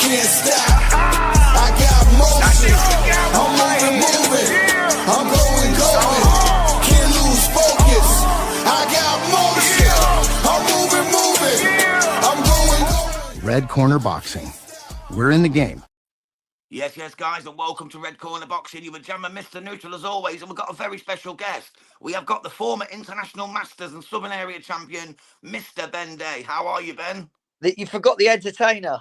can't stop. I got motion. I'm moving. I'm going. Can't lose focus. I got motion. I'm moving. I'm going. Red Corner Boxing. We're in the game. Yes, guys, and welcome to Red Corner Boxing. You were jamming Mr. Neutral as always, and we've got a very special guest. We have got the former International Masters and Southern Area Champion, Mr. Ben Day. How are you, Ben? You forgot the entertainer.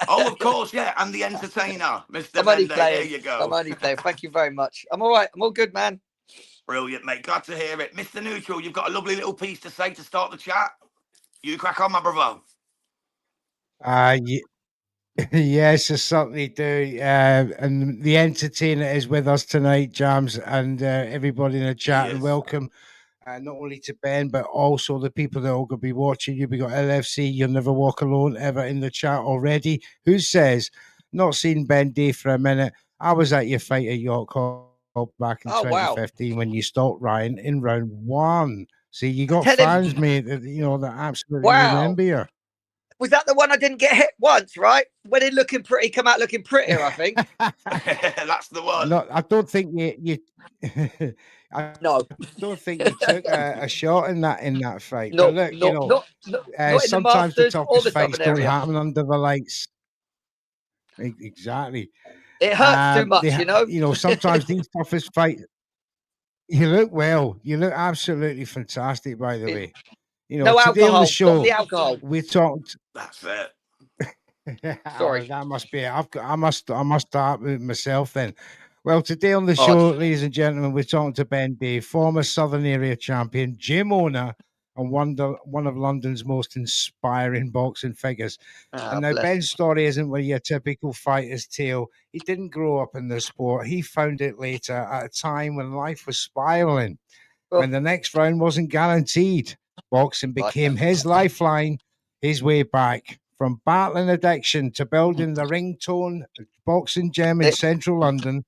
Oh, of course, yeah, and the entertainer, Mr. Ben Day. There you go. I'm only playing. Thank you very much. I'm all right. I'm all good, man. Brilliant, mate. Glad to hear it. Mr. Neutral, you've got a lovely little piece to say to start the chat. You crack on, my brother. Yes, I certainly do. And the entertainer is with us tonight, Jams, and everybody in the chat. And welcome not only to Ben, but also the people that are going to be watching you. We got LFC, You'll Never Walk Alone, ever in the chat already. Who says, not seen Ben Day for a minute. I was at your fight at York Hall back in 2015 when you stopped Ryan in round 1. See, you got fans, mate, that, that absolutely remember you. Was that the one I didn't get hit once, right? When it come out looking prettier, I think. That's the one. No, I don't think you don't think you took a shot in that fight. No, but look, sometimes the toughest fights don't happen under the lights. Exactly. It hurts too much, Sometimes these toughest fights. You look well. You look absolutely fantastic, by the way. No today alcohol. On the show, the alcohol. We talked. That's it. Sorry, that must be it. I must start with myself then. Well, today on the show, ladies and gentlemen, we're talking to Ben Day, former Southern Area champion, gym owner, and one of London's most inspiring boxing figures. And now Ben's story isn't where your typical fighter's tale. He didn't grow up in the sport. He found it later at a time when life was spiraling, when the next round wasn't guaranteed. Boxing became his lifeline, his way back. From battling addiction to building the Ringtone boxing gym in central London,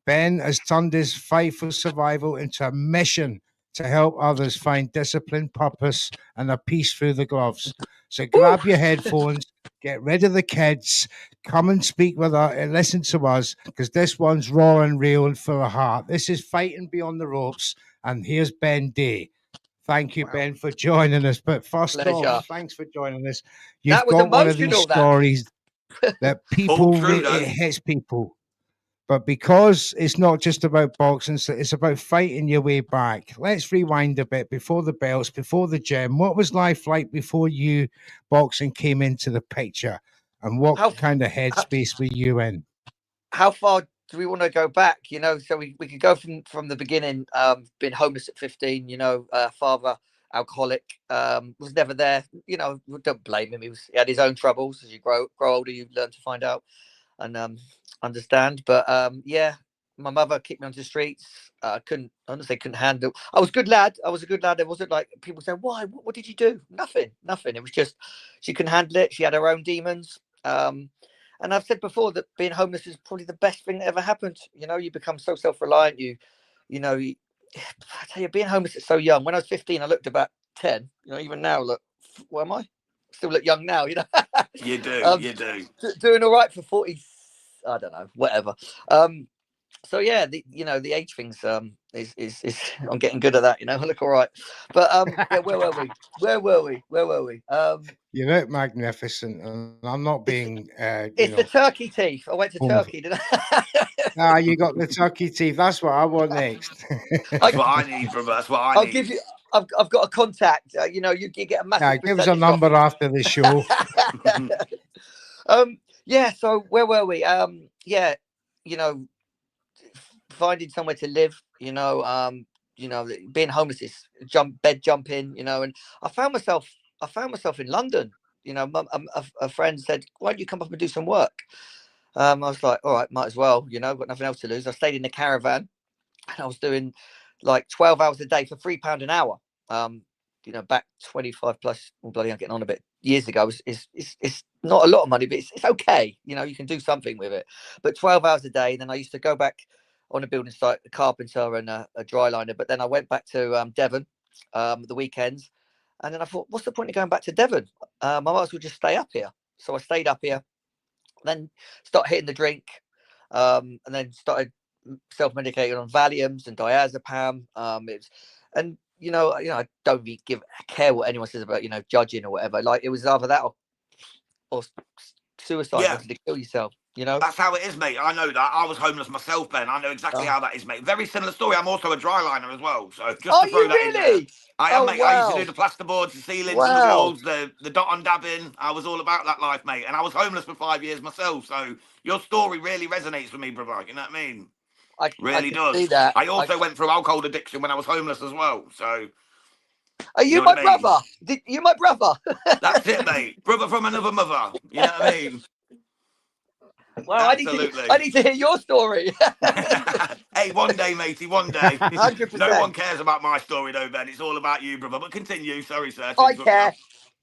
Ben has turned his fight for survival into a mission to help others find discipline, purpose, and a peace through the gloves. So grab your headphones, get rid of the kids, come and speak with us and listen to us, because this one's raw and real and full of heart. This is Fighting Beyond the Ropes, and here's Ben Day. Thank you, Ben, for joining us. But first off, thanks for joining us. You've got one of these stories that people it hits people. But because it's not just about boxing, it's about fighting your way back. Let's rewind a bit before the belts, before the gym. What was life like before boxing came into the picture? And what kind of headspace were you in? How far do we want to go back? So we could go from the beginning. Being homeless at 15, father alcoholic, was never there. Don't blame him. He had his own troubles. As you grow older, you learn to find out and understand. But my mother kicked me onto the streets. Couldn't handle. I was a good lad. It wasn't like people say, why? What did you do? Nothing. It was just she couldn't handle it. She had her own demons. And I've said before that being homeless is probably the best thing that ever happened. You become so self-reliant. I tell you, being homeless is so young. When I was 15, I looked about 10. Even now, look, where am I? Still look young now, You do, you do. Doing all right for 40. I don't know, whatever. So yeah, the age things is I'm getting good at that. I look all right. But where were we? You look magnificent, and I'm not being. It's the turkey teeth. I went to Turkey, didn't I? You got the turkey teeth. That's what I want next. That's what I need from us. I'll give you. I've got a contact. You get a massive. Give us a number after the show. So where were we? Finding somewhere to live. Being homeless is bed jumping. And I found myself in London. A friend said, "Why don't you come up and do some work?" I was like, "All right, might as well. Got nothing else to lose." I stayed in the caravan, and I was doing like 12 hours a day for £3 an hour. Back 25 plus. Oh, bloody, I'm getting on a bit. Years ago, it's not a lot of money, but it's okay. You can do something with it. But 12 hours a day. Then I used to go back on a building site, a carpenter and a dry liner. But then I went back to Devon the weekends. And then I thought, what's the point of going back to Devon? I might as well just stay up here. So I stayed up here Then start hitting the drink, and then started self-medicating on Valiums and diazepam. And I don't really care what anyone says about judging or whatever. Like, it was either that or suicide. Yeah. Wanted to kill yourself. You know. That's how it is, mate. I know that. I was homeless myself, Ben. I know exactly how that is, mate. Very similar story. I'm also a dry liner as well. So just Are to throw you that in there. really? I am, Oh mate. I used to wow! do the plasterboards, the ceilings and the Wow! walls, the dot on dabbing. I was all about that life, mate. And I was homeless for 5 years myself. So your story really resonates with me, brother. You know what I mean? I Really can does. see that. I also went through alcohol addiction when I was homeless as well. So Are you you know my what I mean? brother? You my brother? That's it, mate. Brother from another mother. You know what I mean? Well, Absolutely. I need to hear your story. Hey, one day, matey, one day. 100%. No one cares about my story, though, Ben. It's all about you, brother. But continue. Sorry, sir. I care.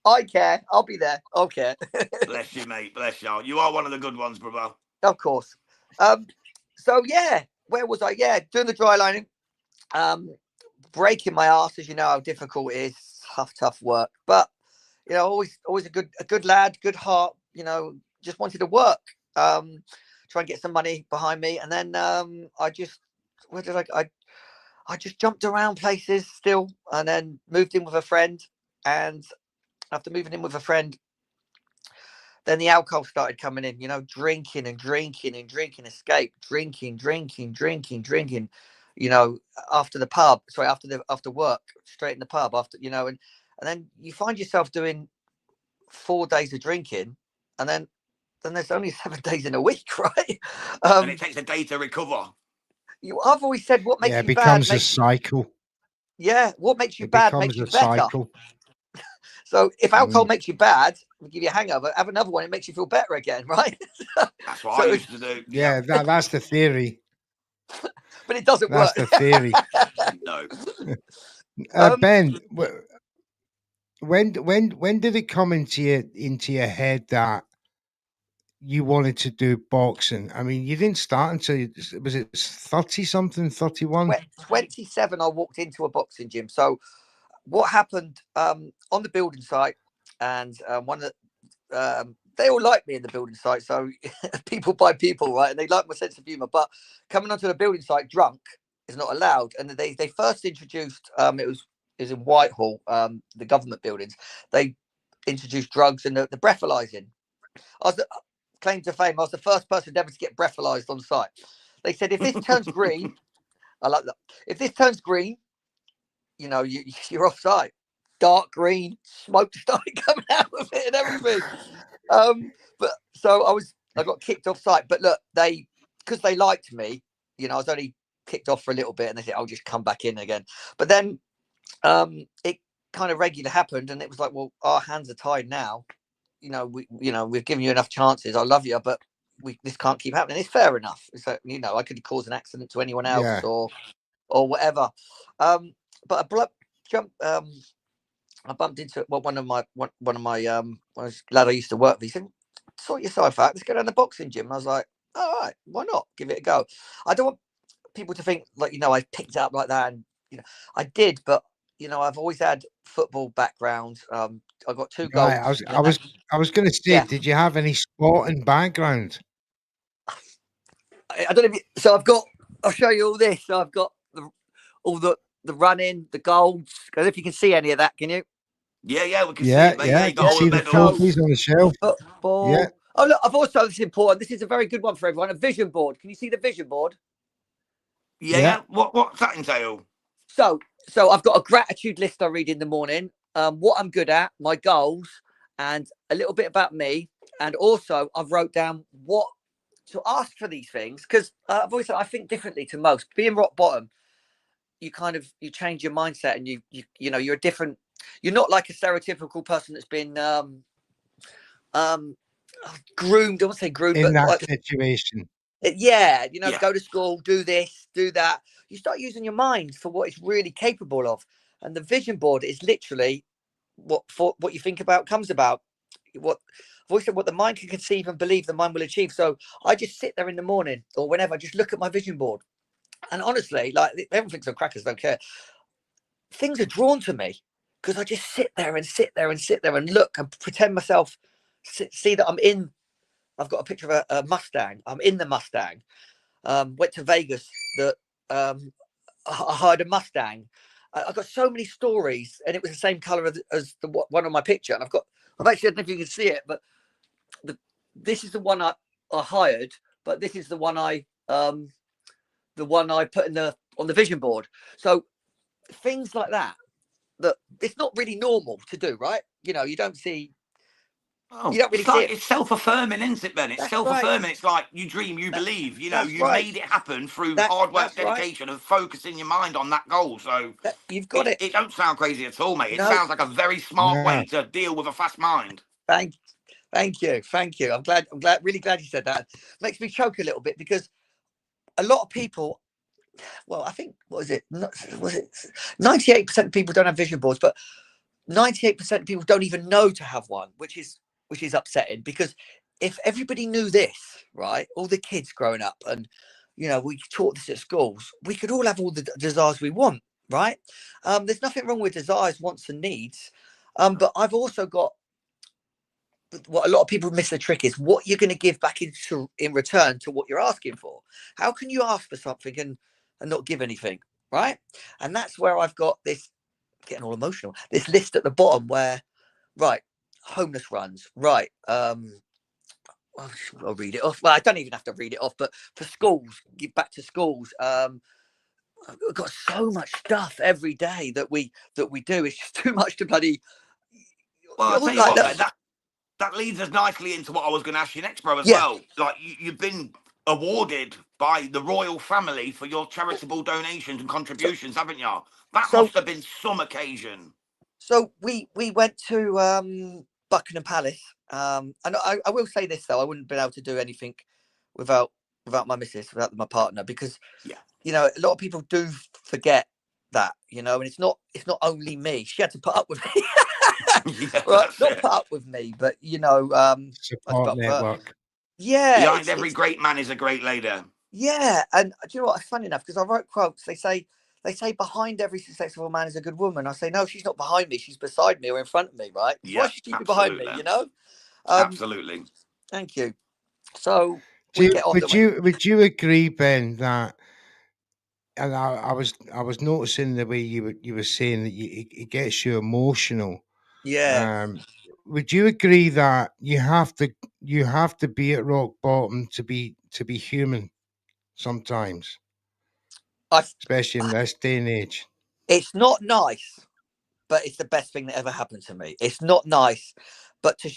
I care. I'll be there. I'll care. Bless you, mate. Bless you. You are one of the good ones, brother. Of course. So yeah, where was I? Yeah, doing the dry lining. Breaking my ass, as you know how difficult it is. Tough work. But always a good lad, good heart. Just wanted to work. Try and get some money behind me, and then I just jumped around places still, and then moved in with a friend. And after moving in with a friend, then the alcohol started coming in. Drinking, escape, drinking. After the pub, after work, straight in the pub and then you find yourself doing 4 days of drinking, and then there's only 7 days in a week, right? And it takes a day to recover. I've always said what makes Yeah, you it bad becomes a cycle. what makes you It bad becomes makes you a better. cycle. So if alcohol makes you bad, it'll give you a hangover. Have another one, it makes you feel better again, right? That's what I used to do. Yeah, that's the theory. But it doesn't That's work. the theory. No. Ben, when did it come into your head that you wanted to do boxing? I mean, you didn't start until was it 30 something, 31? 27, I walked into a boxing gym. So what happened on the building site, and one of the, they all like me in the building site, so people by people, right? And they like my sense of humor. But coming onto the building site drunk is not allowed. And they first introduced it was in Whitehall, the government buildings. They introduced drugs and the breathalyzing. Claim to fame, I was the first person ever to get breathalyzed on site. They said, if this turns green, I like that. If this turns green, you're off site. Dark green, smoke started coming out of it and everything. But so I got kicked off site. But look, because they liked me, I was only kicked off for a little bit, and they said I'll just come back in again. But then it kind of regular happened, and it was like, well, our hands are tied now. We've given you enough chances. I love you, but this can't keep happening. It's fair enough. So I could cause an accident to anyone else or whatever. But I bumped into one of my lad I used to work with. He said, "Sort yourself out. Let's go down the boxing gym." I was like, "All right, why not? Give it a go." I don't want people to think like I picked it up like that, and I did, but I've always had football background. I got 2 goals. Right, I was going to say, did you have any sporting background? I don't know. So I'll show you all this. So I've got all the running, the goals. Because if you can see any of that, can you? Yeah, we can see it, mate. Yeah, you I got can all see the the medals. trophies on the shelf. Football. Yeah. Oh, look, I've also, this is important. This is a very good one for everyone. A vision board. Can you see the vision board? Yeah. What's that entail? So I've got a gratitude list I read in the morning. What I'm good at, my goals, and a little bit about me. And also, I've wrote down what to ask for these things, because I've always said I think differently to most. Being rock bottom, you change your mindset, and you're a different. You're not like a stereotypical person that's been groomed. I won't say groomed, In but that situation. Go to school, do this, do that. You start using your mind for what it's really capable of. And the vision board is literally what you think about comes about. What the mind can conceive and believe, the mind will achieve. So I just sit there in the morning or whenever, I just look at my vision board. And honestly, like, everyone thinks I'm crackers, don't care. Things are drawn to me because I just sit there and look and pretend myself, see that I'm in I've got a picture of a Mustang. I'm in the Mustang. Went to Vegas. That I hired a Mustang. I've got so many stories, and it was the same color as the one on my picture. And I've actually, I don't know if you can see it, but this is the one I hired, but this is the one I put on the vision board. So things like that it's not really normal to do, right? You know, you don't see. Oh, You don't really it's see like it. it's self-affirming, isn't it, Ben? It's That's right. self-affirming. It's like you dream, you That, believe. You know, that's you right. made it happen through hard work, That's right. dedication, and focusing your mind on that goal. So You've got it. it don't sound crazy at all, mate. It No, sounds like a very smart Yeah. way to deal with a fast mind. thank you. I'm really glad you said that. Makes me choke a little bit because a lot of people. Well, I think was it 98% of people don't have vision boards, but 98% of people don't even know to have one, which is upsetting because if everybody knew this, right, all the kids growing up and we taught this at schools, we could all have all the desires we want, right? There's nothing wrong with desires, wants and needs, but I've also got what a lot of people miss the trick is what you're going to give back in return to what you're asking for. How can you ask for something and not give anything, right? And that's where I've got this, getting all emotional, this list at the bottom where, right, homeless runs, right, I'll read it off. Well, I don't even have to read it off, but for schools, give back to schools. We've got so much stuff every day that we do. It's just too much to bloody. Well, I'll tell you what, Ben, that leads us nicely into what I was going to ask you next, bro, as well. Like, you've been awarded by the royal family for your charitable donations and contributions, haven't you? That must have been some occasion. So we went to Buckingham Palace, and I will say this though, I wouldn't have been able to do anything without my missus, without my partner, because a lot of people do forget that, and it's not only me. She had to put up with me. Right, not put up with me, but support network. Behind every great man is a great lady. Yeah, and do you know what? It's funny enough because I wrote quotes. They say behind every successful man is a good woman. I say no, she's not behind me. She's beside me or in front of me, right? Yeah, why should she be behind me? Absolutely. Thank you. So would you agree, Ben, that? And I was noticing the way you were saying that it gets you emotional. Yeah. Would you agree that you have to be at rock bottom to be human sometimes, especially in this day and age? It's not nice, but it's the best thing that ever happened to me. It's not nice, but to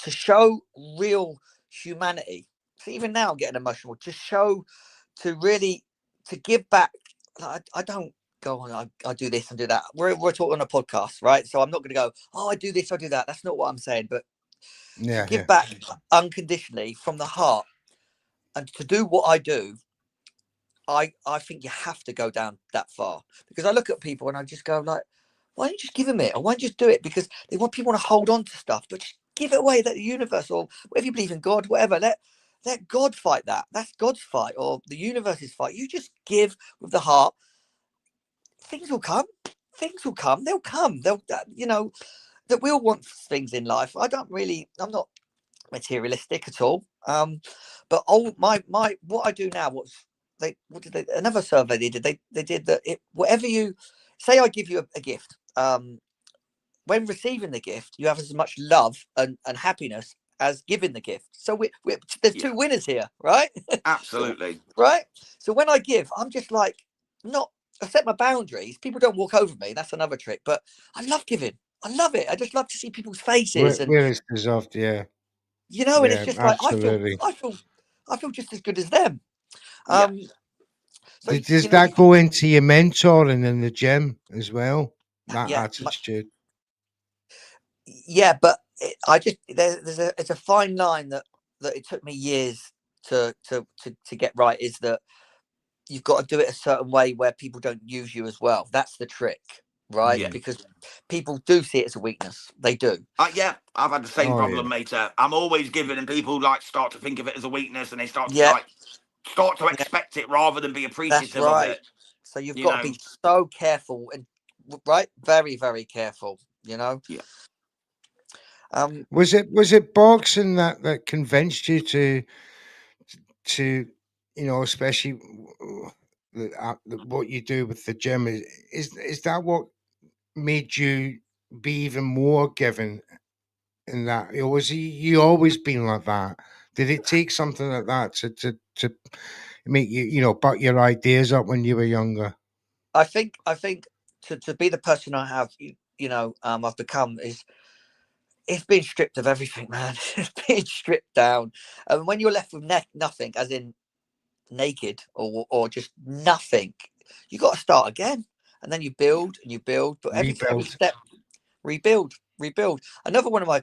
show real humanity. So even now I'm getting emotional. To give back. I don't go on. I do this and do that. We're talking on a podcast, right? So I'm not going to go. Oh, I do this, I do that. That's not what I'm saying. But to give back unconditionally from the heart, and to do what I do, I think you have to go down that far, because I look at people and I just go like, why don't you just give them it, or why don't you just do it? Because they want people to hold on to stuff, but just give it away. That the universe, or whatever you believe in, God, whatever, let God fight that. That's God's fight, or the universe's fight. You just give with the heart. Things will come. They'll come. That we all want things in life. I'm not materialistic at all. But what I do now, another survey they did. They did that. Whatever you say, I give you a gift. When receiving the gift, you have as much love and happiness as giving the gift. So there's two winners here, right? Absolutely. Right. So when I give, I'm just like, I set my boundaries. People don't walk over me. That's another trick. But I love giving. I love it. I just love to see people's faces Where it's deserved, yeah. And it's just absolutely. like I feel just as good as them. So does that go into your mentoring in the gym as well? That attitude. Yeah, but it's a fine line that it took me years to get right. Is that you've got to do it a certain way where people don't use you as well. That's the trick, right? Yeah. Because people do see it as a weakness. They do. Yeah, I've had the same problem, mate. I'm always giving, and people start to think of it as a weakness, and they start to expect it rather than be appreciative of it. So you've got to be so careful and very, very careful. Yeah. Was it boxing that convinced you to especially what you do with the gym? Is that what made you be even more giving in that? Or was you always been like that? Did it take something like that to make you butt your ideas up when you were younger? I think to be the person I have, I've become is it's being stripped of everything, man. It's being stripped down, and when you're left with nothing, as in naked or just nothing, you got to start again, and then you build and you build. But every Rebuild. step, rebuild. Another one of my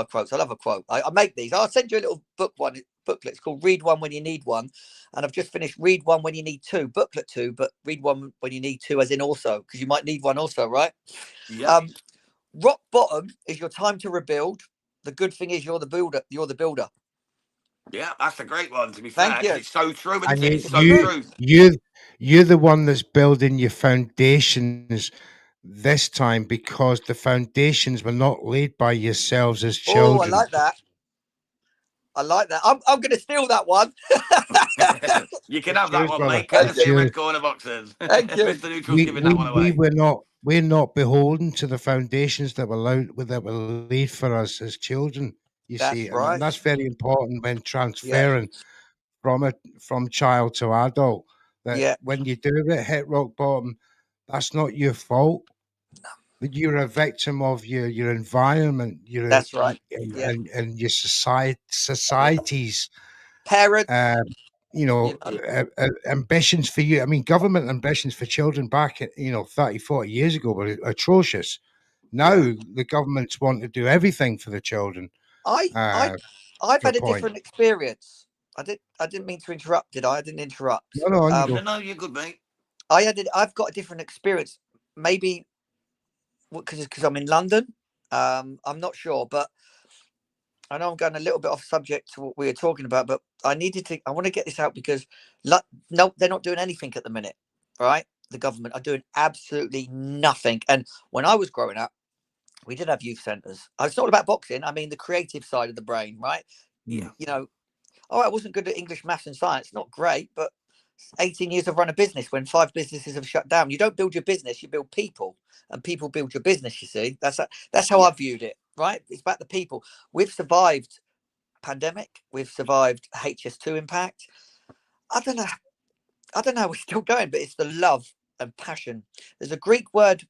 quotes. I love a quote. I make these. I'll send you a little booklet. It's called "Read One When You Need One," and I've just finished "Read One When You Need Two," booklet 2, but read one when you need two, as in also, because you might need one also, right? Yeah. Rock bottom is your time to rebuild. The good thing is you're the builder. You're the builder. Yeah, that's a great one, to be fair, Thank because you. it's so true, isn't And it? you It's so you true. you you're the one that's building your foundations this time, because the foundations were not laid by yourselves as Oh, I children. like that. I'm going to steal that one. You can It's have that yours, one, brother. mate. Thank It's Courtesy you. of yours. Red Corner Boxers. Thank you. Mr. Neutral's We giving that we one we away. we're not beholden to the foundations that were laid for us as children. You see, That's and right. that's very important when Yeah. transferring from child to adult. That Yeah. when you do hit rock bottom, that's not your fault. That you're a victim of your environment, That's right. Yeah. and your Yeah. society's Parents, uh, you know. ambitions for you. I mean, government ambitions for children back 30, 40 years ago were atrocious. Now Yeah. the governments want to do everything for the children, I I uh, I've to a had a point. different experience. I didn't mean to interrupt, did I? I didn't interrupt. No, no, on you No, go. no, you're good, mate. I've got a different experience. Maybe because I'm in London. I'm not sure, but I know I'm going a little bit off subject to what we were talking about, but I want to get this out because no, they're not doing anything at the minute, right? The government are doing absolutely nothing. And when I was growing up, we did have youth centres. It's not about boxing. I mean, the creative side of the brain, right? Mm. Yeah. You know, I wasn't good at English, maths, and science. Not great, but 18 years I've run a business when 5 businesses have shut down. You don't build your business, you build people, and people build your business. You see, that's how I Yeah. viewed it. Right? It's about the people. We've survived pandemic. We've survived HS2 impact. I don't know. We're still going, but it's the love and passion. There's a Greek word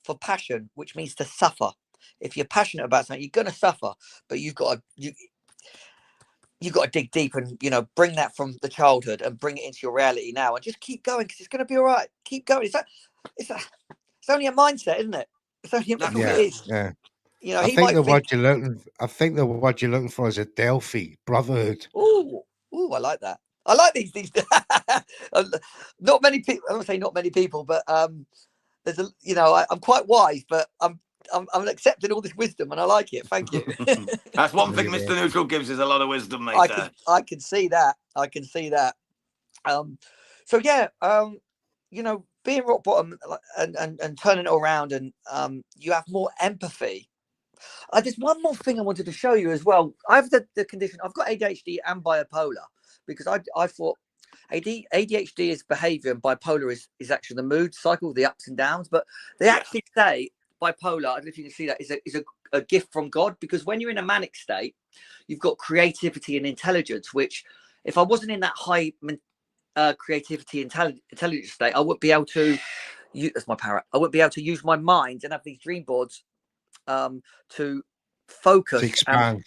for passion, which means to suffer. If you're passionate about something, you're going to suffer, but you've got to dig deep and bring that from the childhood and bring it into your reality now, and just keep going because it's going to be all right. Keep going. It's only a mindset, isn't it? It's That's all it Yeah, it. is. yeah. He might think, I think the word you're looking for is a Delphi brotherhood. oh, I like that. I like these. Not many people. I don't say not many people, but there's I'm quite wise, but I'm accepting all this wisdom, and I like it. Thank you. That's one No, thing you're Mr. right. Neutral gives is a lot of wisdom, mate. I can see that. I can see that. So yeah, being rock bottom and turning it around, and you have more empathy. There's one more thing I wanted to show you as well. I have the condition. I've got ADHD and bipolar because I thought ADHD is behavior and bipolar is actually the mood cycle, the ups and downs. But they Yeah. actually say bipolar, I don't know if you can see that, is a gift from God, because when you're in a manic state, you've got creativity and intelligence, which if I wasn't in that high creativity intelligence state, I wouldn't be able to that's my parrot. I wouldn't be able to use my mind and have these dream boards to To focus and expand.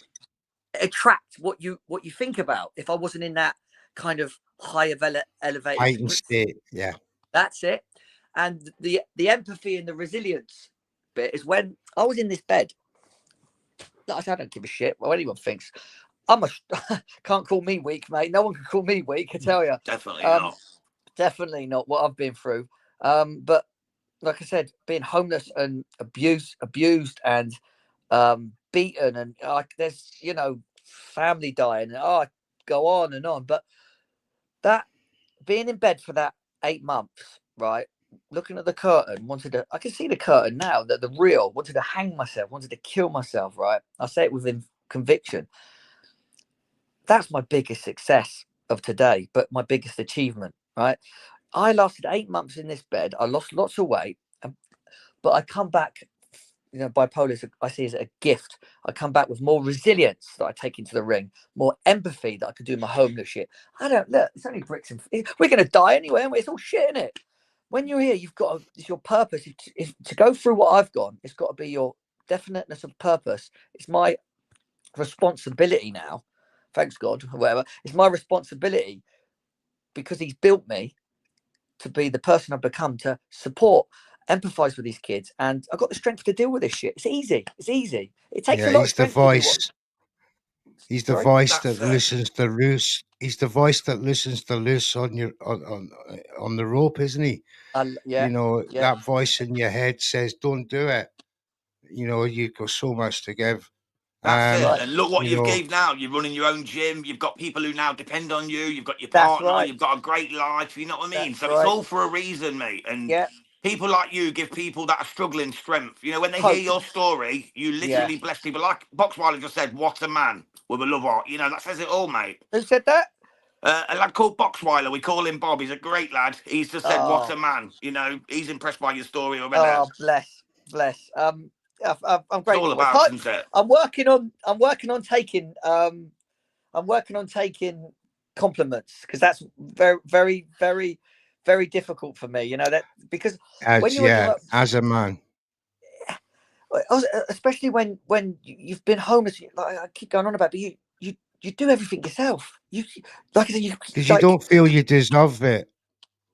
attract what you think about. If I wasn't in that kind of higher elevated Heightened state. Yeah. that's it. And the empathy and the resilience bit is when I was in this bed. I don't give a shit what anyone thinks. Can't call me weak, mate. No one can call me weak, I tell you. Definitely not. Definitely not what I've been through. But like I said, being homeless and abused and beaten, and there's family dying, and I go on and on. But that being in bed for that 8 months, right? looking at the curtain, I can see the curtain now, that the real, wanted to hang myself, wanted to kill myself, right? I say it with conviction. That's my biggest success of today, but my biggest achievement, right? I lasted 8 months in this bed. I lost lots of weight, but I come back, bipolar, I see as a gift. I come back with more resilience that I take into the ring, more empathy that I can do my homeless shit. I don't look, it's only bricks and we're going to die anyway, and it's all shit, in it. When you're here, it's your purpose is to go through what I've gone. It's got to be your definiteness of purpose. It's my responsibility now. Thanks God, or whatever. It's my responsibility, because he's built me to be the person I've become, to support, empathize with these kids, and I've got the strength to deal with this shit. It's easy. It takes a lot of He's the strength to do voice. what. He's the Sorry? voice That's that it. loosens the loose. He's the voice that loosens the loose on the rope, isn't he? Yeah, yeah. That voice in your head says, "Don't do it." You've got so much to give. That's That's it. right. And look what You you've know, gave now. You're running your own gym. You've got people who now depend on you. You've got your That's partner. right. You've got a great life. You know what I mean? That's So it's right. all for a reason, mate. And Yeah. people like you give people that are struggling strength. When they hear Hope. your story, you Yeah. literally bless people. Like Boxweiler just said, "What a man with a love heart." That says it all, mate. Who said that? A lad called Boxweiler, we call him Bob. He's a great lad. He's just said, "What Oh, a man." He's impressed by your story already. oh, bless. I'm It's all grateful. It's about, hard. isn't it? I'm working on. I'm working on taking. I'm working on taking compliments, because that's very, very, very, very difficult for me. That, because when you're on your, as a man. especially when you've been homeless, like I keep going on about, but you do everything yourself. Like I said, Because you don't feel you deserve it.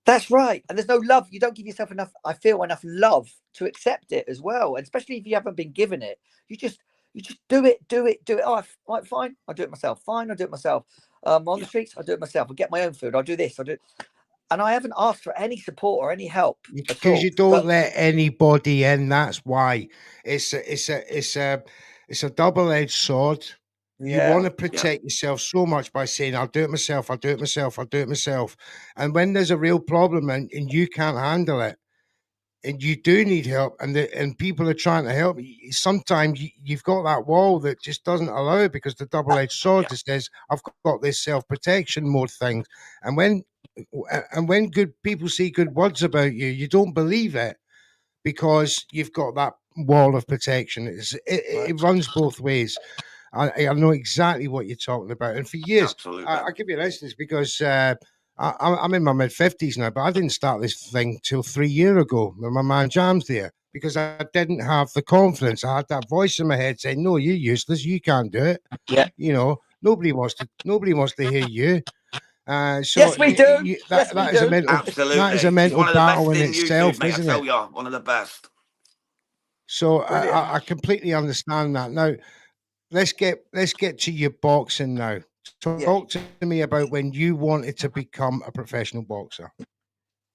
that's right, and there's no love. You don't give yourself enough. I feel enough love to accept it as well, and especially if you haven't been given it, you just do it. Oh, right, fine, I'll do it myself. Fine, I'll do it myself. On the Yeah. streets, I'll do it myself. I'll get my own food. I'll do this. I'll do. And I haven't asked for any support or any help at Because all. you don't But let anybody in. That's why it's a double-edged sword. You want yeah, to Yeah. protect yourself so much by saying, "I'll do it myself. I'll do it myself. I'll do it myself." And when there's a real problem and you can't handle it, and you do need help, and people are trying to help you, sometimes you've got that wall that just doesn't allow it, because the double-edged sword Yeah. just says, "I've got this self-protection mode thing," and when good people say good words about you, you don't believe it, because you've got that wall of protection. right. It runs both ways. I know exactly what you're talking about. And for years, Absolutely. I give you an instance, because I'm in my mid-50s now, but I didn't start this thing till 3 years ago when my man Jam's there, because I didn't have the confidence. I had that voice in my head saying, "No, you're useless. You can't do it." Yeah. Nobody wants to hear you. So Yes, we do. that Yes, we that is a do. mental that is a Absolutely. He's mental one of the battle best in in YouTube, itself, mate. I isn't tell it? you, one of the best. So Brilliant. I completely understand that. Now let's get to your boxing now. Yeah. Talk to me about when you wanted to become a professional boxer.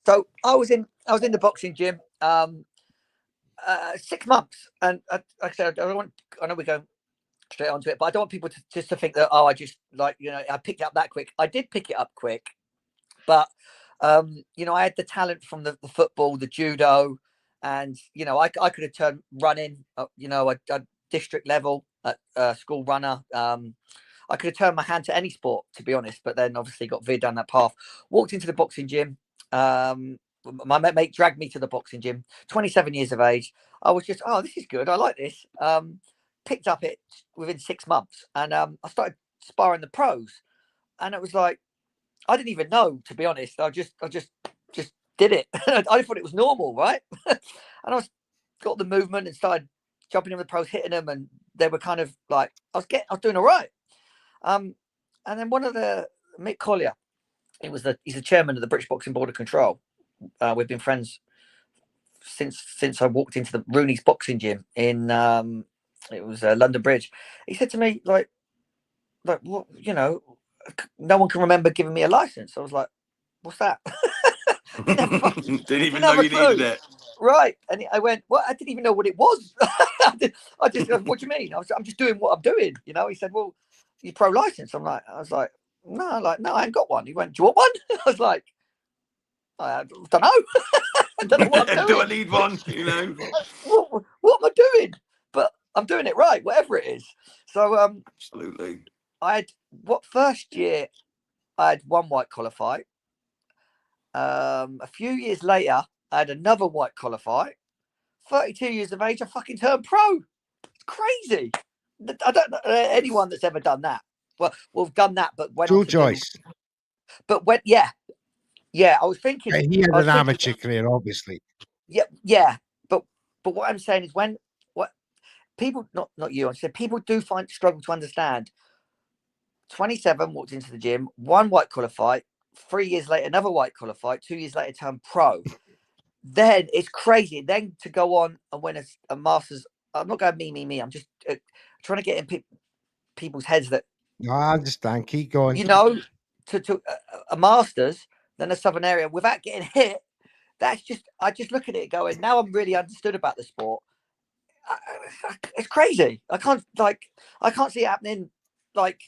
So I was in the boxing gym 6 months, and like I said, I know we're going straight onto it, but I don't want people to think that, I just, like, I picked it up that quick. I did pick it up quick, but I had the talent from the football, the judo, and I could have turned running, a district level at school runner. I could have turned my hand to any sport, to be honest, but then obviously got veered down that path. Walked into the boxing gym. My mate dragged me to the boxing gym. 27 years of age. I was just, this is good. I like this. Picked up it within 6 months, and I started sparring the pros, and it was like, I didn't even know, to be honest. I just did it. I thought it was normal, right? And I got the movement and started jumping in with the pros, hitting them, and they were kind of like, I was doing all right. And then one of the Mick Collier, he's the chairman of the British Boxing Board of Control. We've been friends since I walked into the Rooney's boxing gym in it was London Bridge. He said to me, like what, no one can remember giving me a license. I was like, what's that? Didn't even Didn't know have a you needed clue. it. Right. And I went, well, I didn't even know what it was. I just, what do you mean? I'm just doing what I'm doing. He said, well, you pro license. I was like, no, I ain't got one. He went, do you want one? I was like, I don't know. I don't know what I'm Do I doing. need one? You know. What am I doing? But I'm doing it right, whatever it is. So Absolutely. I had first year I had one white collar fight. A few years later, I had another white collar fight. 32 years of age, I fucking turned pro. It's crazy. I don't know anyone that's ever done that. Well, we've done that, but went on Joe to do. Joyce. But when, yeah. I was thinking. He had I was an thinking, amateur career, obviously. yeah. But what I'm saying is what people, not you, I said people do struggle to understand. 27, walked into the gym, one white collar fight. 3 years later, another white collar fight. 2 years later, turned pro. Then it's crazy. Then to go on and win a Masters. I'm not going me. I'm just trying to get in people's heads that, No, I understand. Keep going. to a Masters, then a Southern Area without getting hit. That's just, I just look at it going, now I'm really understood about the sport. It's crazy. I can't see it happening. Like,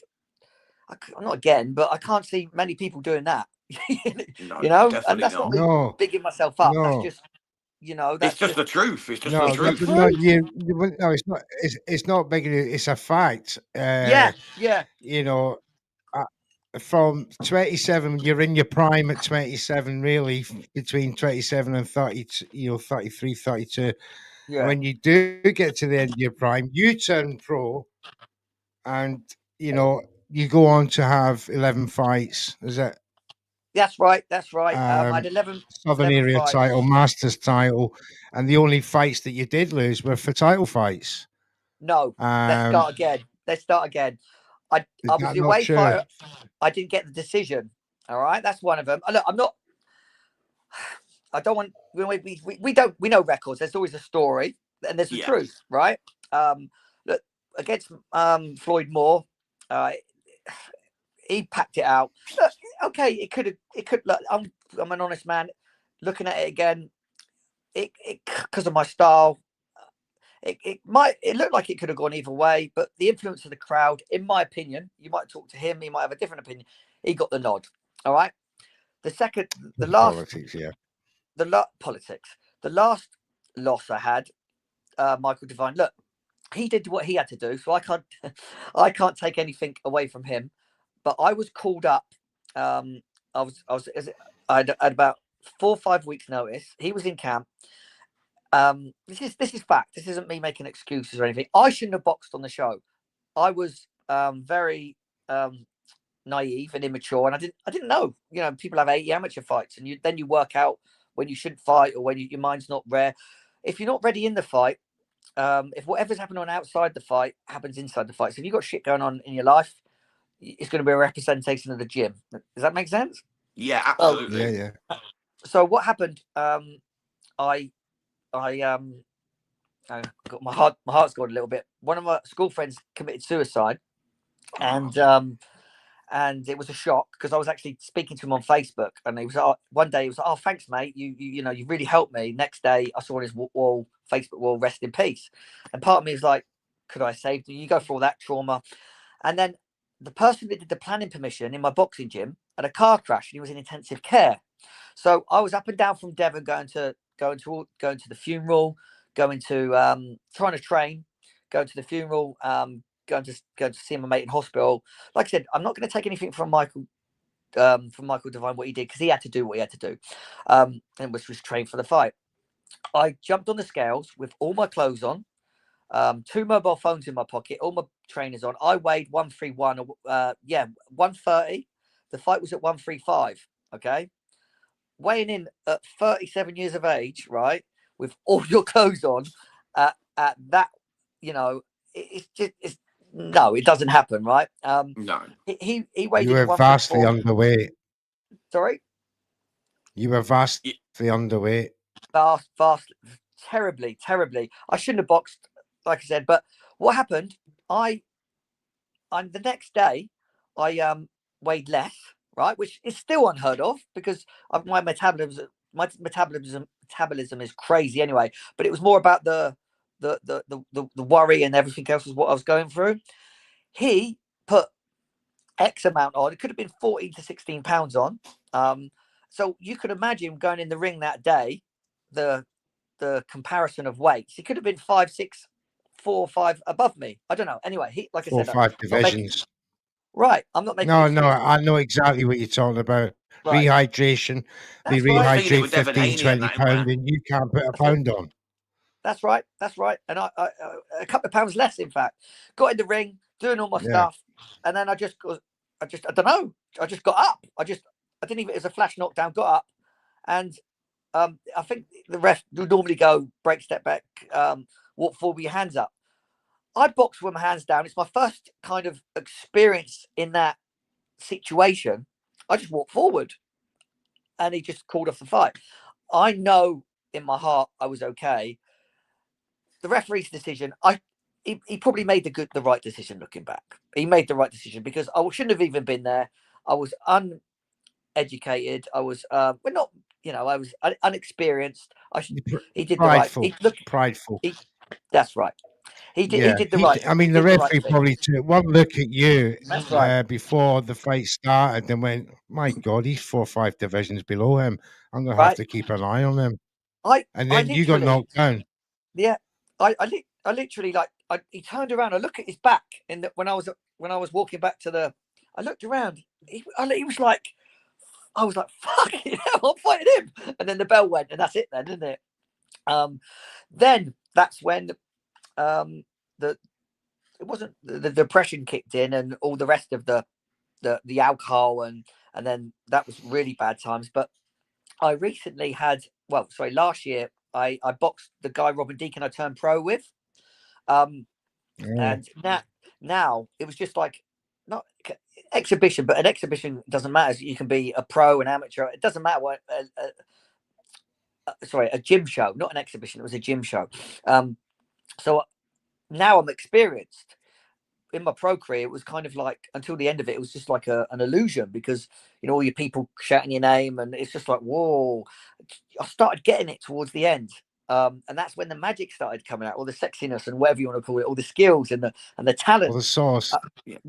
I'm not again, but I can't see many people doing that. No, And definitely that's not not. me No, bigging myself up. That's no, just, It's that's just just the truth. It's just the no, the truth. no. truth. No, it's not. It's not big. It's a fact. Yeah. You know, uh, from 27, you're in your prime at 27, really, between 27 and 30, 33, 32. And Yeah. when you do get to the end of your prime, you turn pro, and you go on to have 11 fights. Is it That's right. I had 11 Southern Area fights. title, Masters title, and the only fights that you did lose were for title fights? No, let's Um, start again. I is was that the not away true? fighter. I didn't get the decision. All right, that's one of them. Look, I'm not. I don't want. We know records. There's always a story, and there's the Yeah. truth, right? Look, against Floyd Moore, he packed it out. Look, okay, it could. Look, I'm an honest man. Looking at it again, it because of my style. It looked like it could have gone either way, but the influence of the crowd, in my opinion, you might talk to him, he might have a different opinion. He got the nod. All right. Politics, yeah. Politics. The last loss I had, Michael Devine. Look, he did what he had to do, so I can't, I can't take anything away from him. But I was called up. I had about 4 or 5 weeks' notice. He was in camp. This is fact. This isn't me making excuses or anything. I shouldn't have boxed on the show. I was very naive and immature, and I didn't know. People have 80 amateur fights, and then you work out when you shouldn't fight or when your mind's not rare. If you're not ready in the fight, if whatever's happening on outside the fight happens inside the fight, so if you've got shit going on in your life, it's going to be a representation of the gym. Does that make sense? Yeah, Oh, absolutely. Yeah. so what happened? I got my heart's gone a little bit. One of my school friends committed suicide, and it was a shock because I was actually speaking to him on Facebook, and he was one day he was like, "Oh, thanks, mate. You really helped me." Next day, I saw on his Facebook wall, "Rest in peace." And part of me was like, "Could I have saved you?" You go through all that trauma, and then the person that did the planning permission in my boxing gym had a car crash, and he was in intensive care. So I was up and down from Devon, going to the funeral, going to trying to train, going to the funeral, going to see my mate in hospital. Like I said, I'm not going to take anything from Michael Devine what he did, because he had to do what he had to do, and was trained for the fight. I jumped on the scales with all my clothes on, 2 mobile phones in my pocket, all my trainers on. I weighed 131, 130. The fight was at 135. Okay, weighing in at 37 years of age, right, with all your clothes on, at that, no, it doesn't happen, right? No. He weighed You in were at vastly 134. underweight. Sorry, You were vastly underweight. vast, terribly. I shouldn't have boxed, like I said. But what happened? I the next day, I weighed less, right, which is still unheard of because my metabolism is crazy anyway. But it was more about the worry and everything else was what I was going through. He put X amount on. It could have been 14 to 16 pounds on. So you could imagine going in the ring that day, the comparison of weights. He could have been 5, 6, 4, 5 above me. I don't know. Anyway, he, like I 4 or said, 5 not making, divisions. right. I'm not making No, excuses. I know exactly what you're talking about. Right. Rehydration. They That's right. I've seen it rehydrate with Devon 15, Haney and 20 that in pounds, there. and you can't put a That's it. pound on. That's right. That's right. And I a couple of pounds less, in fact. Got in the ring, doing all my Yeah. stuff, and then I don't know. I just got up. I didn't even. It was a flash knockdown. Got up, and I think the ref would normally go break, step back, walk forward with your hands up. I boxed with my hands down. It's my first kind of experience in that situation. I just walked forward, and he just called off the fight. I know in my heart I was okay. The referee's decision, he probably made the right decision looking back. He made the right decision because I shouldn't have even been there. I was uneducated. I was I was unexperienced. He did Prideful. the right. Prideful. That's right. He did. Yeah. He did the right. I mean, he the did the right referee thing. probably took one look at you That's right. before the fight started and went, "My God, he's 4 or 5 divisions below him. I'm going to have Right. to keep an eye on him." I And then you got literally, knocked down. yeah. I literally he turned around. I look at his back when I was walking back to the. I looked around. He was like, I was like, fucking hell, I'm fighting him. And then the bell went, and that's it then, isn't it? Then that's when it wasn't the depression kicked in and all the rest of the alcohol and then that was really bad times. But I recently last year I boxed the guy Robin Deacon I turned pro with. And now it was just like not exhibition, but an exhibition doesn't matter. You can be a pro, an amateur. It doesn't matter what. A gym show, not an exhibition. It was a gym show. So now I'm experienced. In my pro career, it was kind of like until the end of it, it was just like an illusion because all your people shouting your name, and it's just like whoa. I started getting it towards the end. And that's when the magic started coming out, or the sexiness and whatever you want to call it, or the skills and the talent. Or the sauce. That's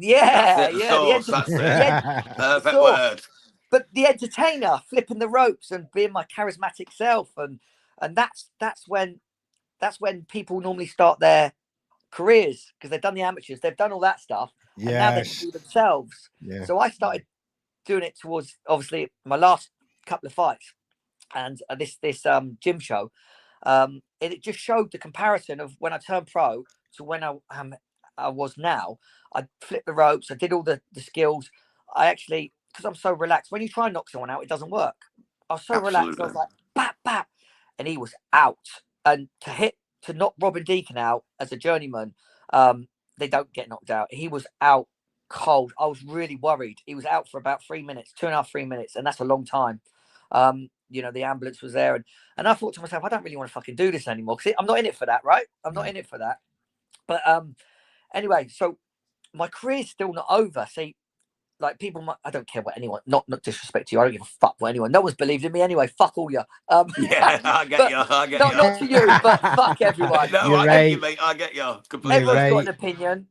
it. Perfect word. But the entertainer, flipping the ropes and being my charismatic self, and that's when people normally start their careers because they've done the amateurs, they've done all that stuff, and now they can do themselves. Yeah. So I started doing it towards obviously my last couple of fights, and this gym show. And it just showed the comparison of when I turned pro to when I was now. I flipped the ropes. I did all the skills. I actually, because I'm so relaxed, when you try and knock someone out, it doesn't work. I was so relaxed. I was like, bap, bap. And he was out. And to knock Robin Deacon out as a journeyman, they don't get knocked out. He was out cold. I was really worried. He was out for about 3 minutes, 2.5, 3 minutes. And that's a long time. The ambulance was there, and I thought to myself, I don't really want to fucking do this anymore because I'm not in it for that, right? I'm not in it for that. But anyway, so my career's still not over. See, like people, I don't care what anyone, not disrespect to you. I don't give a fuck what anyone. No one's believed in me anyway. Fuck all you. Yeah, I get you. I get you. Not to you, but fuck everyone. No, I get you, mate. I get you. Completely. Everyone's got an opinion,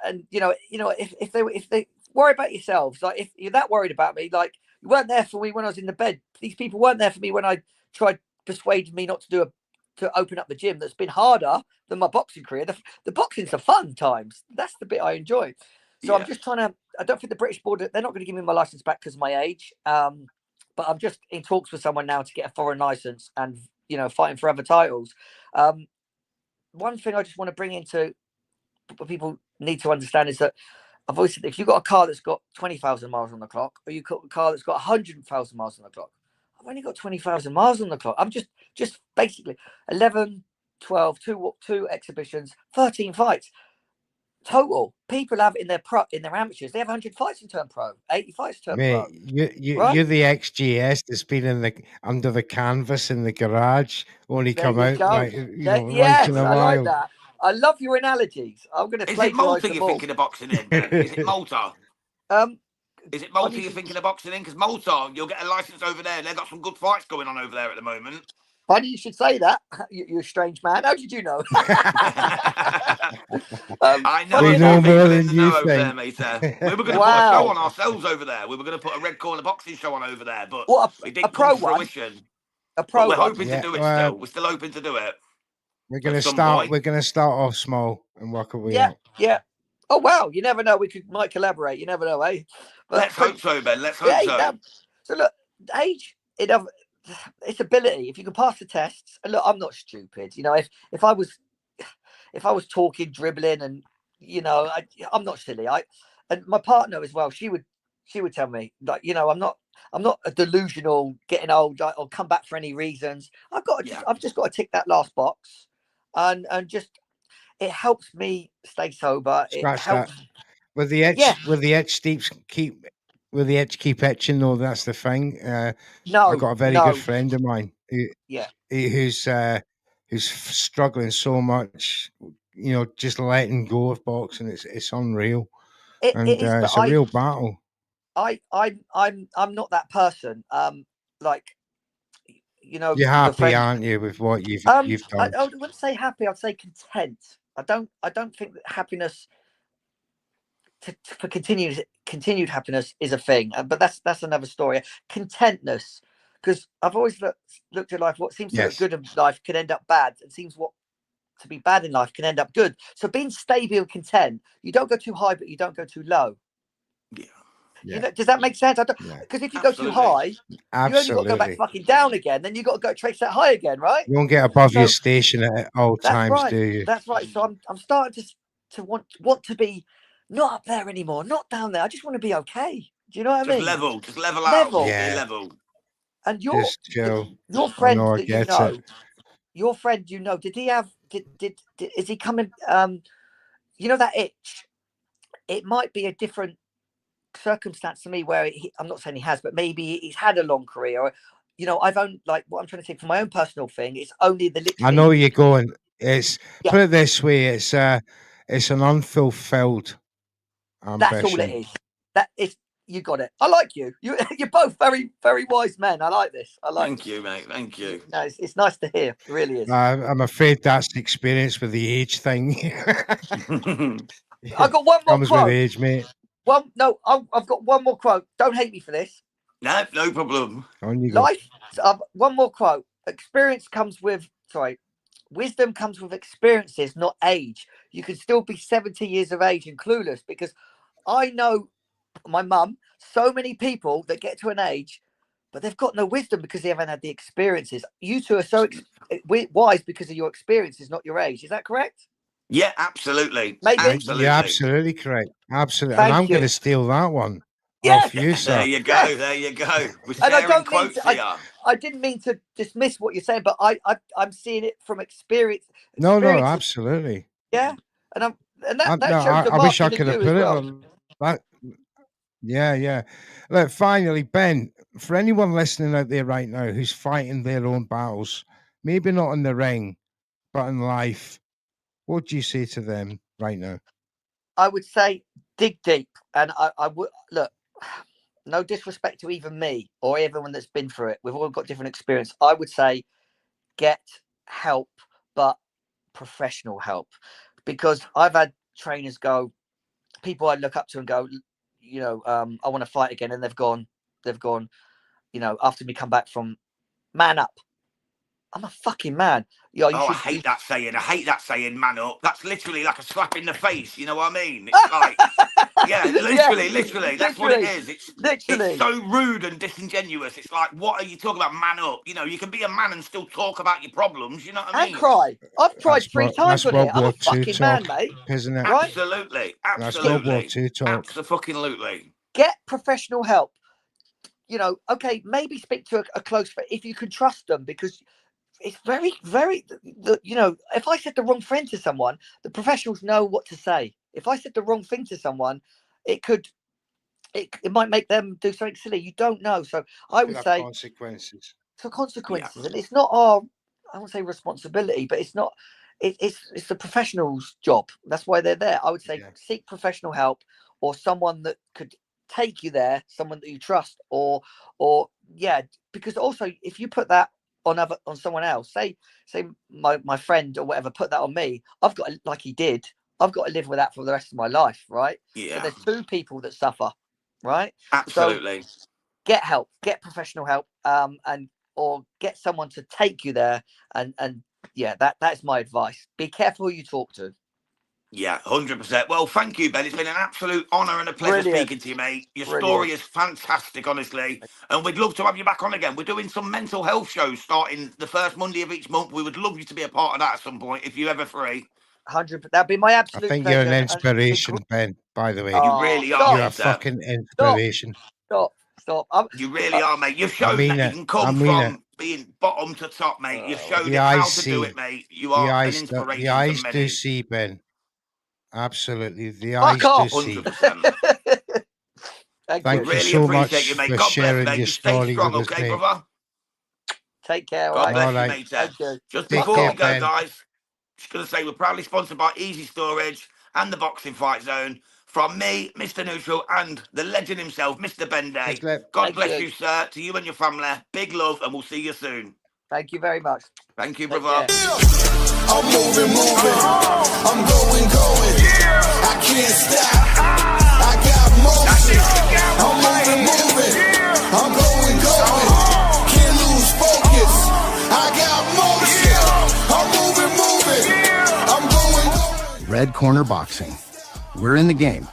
and if they worry about yourselves, like if you're that worried about me, like. You weren't there for me when I was in the bed. These people weren't there for me when I tried persuading me not to open up the gym. That's been harder than my boxing career. The boxing's the fun times. That's the bit I enjoy. So I'm just trying to. I don't think the British board. They're not going to give me my license back because of my age. But I'm just in talks with someone now to get a foreign license and fighting for other titles. One thing I just want to bring into what people need to understand is that. I've always said if you've got a car that's got 20,000 miles on the clock, or you've got a car that's got 100,000 miles on the clock, I've only got 20,000 miles on the clock. I'm just basically 11, 12, two exhibitions, 13 fights total. People have in their amateurs, they have 100 fights and turn pro, 80 fights turn pro. You're the XGS that's been under the canvas in the garage, only there come out once in a while. I like that. I love your analogies. I'm going to. Is it Malta you're thinking of boxing in? Ben? Is it Malta? Is it Malta you're thinking of boxing in? Because Malta, you'll get a license over there. They've got some good fights going on over there at the moment. Funny you should say that. You're a strange man. How did you know? I know. We know more than you think. There, mate. We were going to put a show on ourselves over there. We were going to put a Red Corner boxing show on over there, but it didn't come to fruition. A But pro we're one. hoping to Yeah, do it still. We're still hoping to do it we're at gonna some start. point. We're gonna start off small and work our way Yeah, up. yeah. Oh wow, you never know. We might collaborate. You never know, eh? But Let's hope so, Ben. Let's hope yeah, so. so look, age, it's ability. If you can pass the tests, and look, I'm not stupid. You know, if I was talking, dribbling, and you know, I'm not silly. And my partner as well. She would tell me, like, you know, I'm not a delusional getting old. I'll come back for any reasons. I've just got to tick that last box, and just it helps me stay sober. It Scratch that. helps. With the Yeah. itch, keep itching. No, that's the thing. I No. got a very good friend of mine Yeah. who's struggling so much. You know, just letting go of boxing. It's unreal, It and is, but it's a real battle. I'm not that person. Like, you know, You're the happy, friend. aren't you, with what you've done? I wouldn't say happy. I'd say content. I don't think that happiness for continued happiness is a thing. But that's another story. Contentness, because I've always looked at life. What seems to look Yes. good in life can end up bad. It seems what to be bad in life can end up good. So being stable and content, you don't go too high, but you don't go too low. Yeah. You know, does that make sense? I don't, Yeah. because if you go too Absolutely. high, you only got to go back Absolutely. fucking down again. Then you got to go trace that high again, right? You won't get above your So station at all that's times, right. do you? That's right. So I'm starting to want to be not up there anymore, not down there. I just want to be okay. Do you know what I Just mean? level. Just level out. Level. Just be Yeah. level. And Just chill. your I friend know. I that you get it. know, your friend you know, did he have is he coming? You know that itch. It might be a different circumstance to me where I'm not saying he has, but maybe he's had a long career. Or, you know, I've only, like, what I'm trying to say for my own personal thing, it's only the I know literally. where you're going. It's Yeah, put it this way. It's an unfulfilled that's all it ambition. is. That is, you got it. I like you. You're both very, very wise men. I like this. Thank you, mate. Thank you. No, it's nice to hear. It really is. I'm afraid that's the experience with the age thing. I got one more Comes with quote. age, mate. No, I've got one more quote. Don't hate me for this. No problem. On you go. Life. One more quote. Wisdom comes with experiences, not age. You can still be 70 years of age and clueless, because I know my mum, so many people that get to an age, but they've got no wisdom because they haven't had the experiences. You two are so wise because of your experiences, not your age. Is that correct? Yeah, absolutely. Maybe. Absolutely. You're absolutely correct. Absolutely. And Thank I'm going you. to steal that one Yes. off you, There sir. you go. Yes. There you go. We're And I sharing don't mean quotes to. here. I didn't mean to dismiss what you're saying, but I'm seeing it from experience. No, Experiences. absolutely. Yeah, and that No, shows the I wish I marketing could in have you as put it well. like that. Yeah. Look, finally, Ben, for anyone listening out there right now who's fighting their own battles, maybe not in the ring, but in life, what do you say to them right now? I would say dig deep, and I would look. No disrespect to even me or everyone that's been through it. We've all got different experience. I would say get help, but professional help, because I've had trainers go, people I look up to and go, you know, I want to fight again, and they've gone, you know, after me come back from man up. I'm a fucking man. You know, I hate that saying. I hate that saying, man up. That's literally like a slap in the face. You know what I mean? It's like, yeah, literally. That's what it is. It's so rude and disingenuous. It's like, what are you talking about, man up? You know, you can be a man and still talk about your problems. You know what I mean? And cry. I've cried 3 times on here. I'm a fucking man, mate. Isn't it? Right? Absolutely. That's World War II talk. Absolutely. Get professional help. You know, okay, maybe speak to a close friend if you can trust them, because it's very, very, you know, if I said the wrong thing to someone, the professionals know what to say. If I said the wrong thing to someone, it might make them do something silly. You don't know. So I would say consequences. for consequences, and it's not our, I won't say responsibility, but it's not, it's the professional's job. That's why they're there. I would say seek professional help, or someone that could take you there, someone that you trust, or yeah, because also if you put that on someone else, say my friend or whatever, put that on me, I've got like he did, I've got to live with that for the rest of my life, right? Yeah. So there's 2 people that suffer, right? Absolutely. So get help, get professional help, and or get someone to take you there. And yeah, that's my advice. Be careful who you talk to. Yeah, 100%. Well, thank you, Ben. It's been an absolute honour and a pleasure Brilliant. speaking to you, mate. Your Brilliant. story is fantastic, honestly. And we'd love to have you back on again. We're doing some mental health shows starting the first Monday of each month. We would love you to be a part of that at some point if you're ever free. 100%. That'd be my I absolute think pleasure. you're an And it'd be inspiration, Ben, by the way. You really are, stop. You're a mate, sir. fucking inspiration. Stop. You really are, mate. You've I shown mean that you it. can come I mean from being bottom to top, mate. You've showed The it how eyes to do see. it, mate. You The are an eyes, inspiration the eyes to do many. see, Ben. Absolutely. The Fuck eyes off. do see. 100%. Thank We you really so appreciate much you, mate. for God bless, sharing mate. your You stay story strong, with us, okay, mate. brother? Take care. God bless All you, right. mate. Thank you. Just Take before care, we go, Ben. guys, just going to say we're proudly sponsored by Easy Storage and the Boxing Fight Zone. From me, Mr. Neutral, and the legend himself, Mr. Ben Day. Thanks, Lep. God Thank bless you. you, sir. To you and your family. Big love, and we'll see you soon. Thank you very much. Thank you, Take brother. care. I'm moving. I'm going. I can't stop. I got motion. I'm moving. I'm going. Can't lose focus. I got motion. I'm moving. I'm going. Red Corner Boxing. We're in the game.